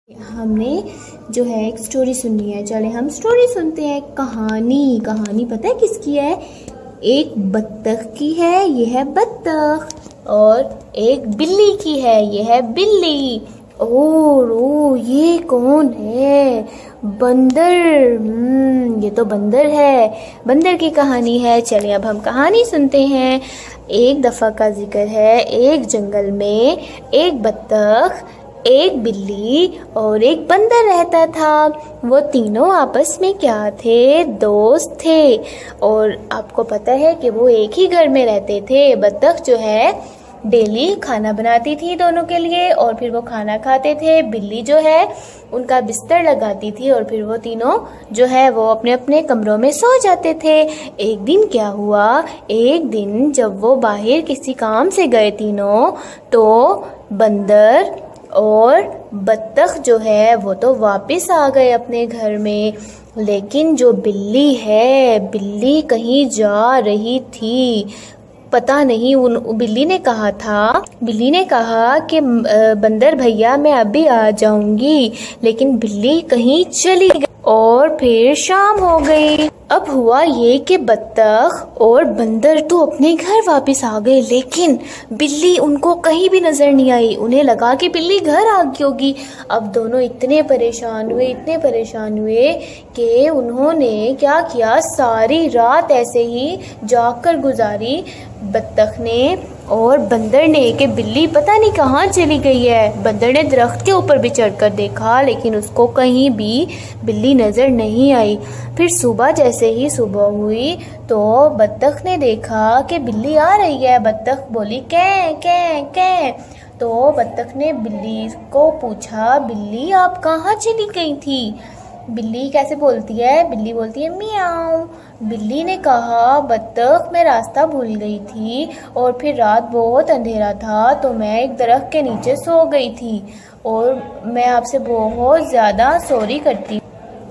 हमने जो है एक स्टोरी सुननी है। चले हम स्टोरी सुनते हैं। कहानी पता है किसकी है? एक बत्तख की है, ये है बत्तख। और एक बिल्ली की है, ये है बिल्ली। और ओ ये कौन है? बंदर। ये तो बंदर है, बंदर की कहानी है। चलिए अब हम कहानी सुनते हैं। एक दफा का जिक्र है, एक जंगल में एक बत्तख, एक बिल्ली और एक बंदर रहता था। वो तीनों आपस में क्या थे? दोस्त थे। और आपको पता है कि वो एक ही घर में रहते थे। बत्तख जो है डेली खाना बनाती थी दोनों के लिए और फिर वो खाना खाते थे। बिल्ली जो है उनका बिस्तर लगाती थी और फिर वो तीनों जो है वो अपने अपने कमरों में सो जाते थे। एक दिन क्या हुआ, एक दिन जब वो बाहर किसी काम से गए तीनों, तो बंदर और बत्तख जो है वो तो वापस आ गए अपने घर में। लेकिन जो बिल्ली है, बिल्ली कहीं जा रही थी। पता नहीं बिल्ली ने कहा कि बंदर भैया मैं अभी आ जाऊंगी, लेकिन बिल्ली कहीं चली गई और फिर शाम हो गई। अब हुआ ये कि बत्तख और बंदर तो अपने घर वापस आ गए, लेकिन बिल्ली उनको कहीं भी नजर नहीं आई। उन्हें लगा कि बिल्ली घर आ गई होगी। अब दोनों इतने परेशान हुए कि उन्होंने क्या किया, सारी रात ऐसे ही जागकर गुजारी बत्तख ने और बंदर ने कि बिल्ली पता नहीं कहाँ चली गई है। बंदर ने दरख्त के ऊपर भी चढ़कर देखा, लेकिन उसको कहीं भी बिल्ली नजर नहीं आई। फिर जैसे ही सुबह हुई तो बत्तख ने देखा कि बिल्ली आ रही है। बत्तख बोली कै कै कै। तो बत्तख ने बिल्ली को पूछा, बिल्ली आप कहाँ चली गई थी? बिल्ली कैसे बोलती है? बिल्ली बोलती है मियाऊं। बिल्ली ने कहा, बत्तख मैं रास्ता भूल गई थी और फिर रात बहुत अंधेरा था तो मैं एक दरख्त के नीचे सो गई थी और मैं आपसे बहुत ज़्यादा सॉरी करती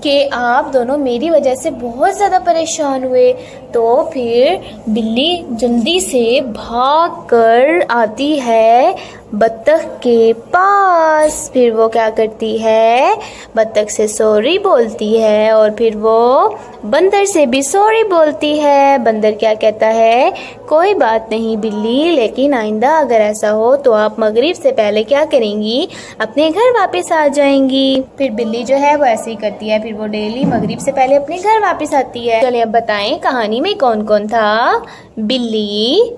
कि आप दोनों मेरी वजह से बहुत ज़्यादा परेशान हुए। तो फिर बिल्ली जल्दी से भाग कर आती है बत्तख के पास। फिर वो क्या करती है, बत्तख से सॉरी बोलती है और फिर वो बंदर से भी सॉरी बोलती है। बंदर क्या कहता है, कोई बात नहीं बिल्ली, लेकिन आइंदा अगर ऐसा हो तो आप मगरिब से पहले क्या करेंगी, अपने घर वापस आ जाएंगी। फिर बिल्ली जो है वो ऐसे ही करती है। फिर वो डेली मगरिब से पहले अपने घर वापस आती है। चलिए अब बताएं कहानी में कौन कौन था? बिल्ली,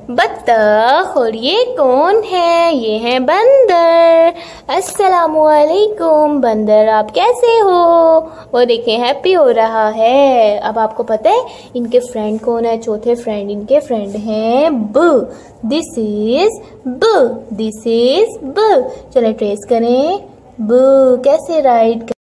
बत्तख और ये कौन है? ये है बंदर। अस्सलामुअलैकुम बंदर, आप कैसे हो? वो देखें हैप्पी हो रहा है। अब आपको पता है इनके फ्रेंड कौन है? चौथे फ्रेंड इनके फ्रेंड हैं ब। दिस इज ब। चलो ट्रेस करें। ब कैसे राइट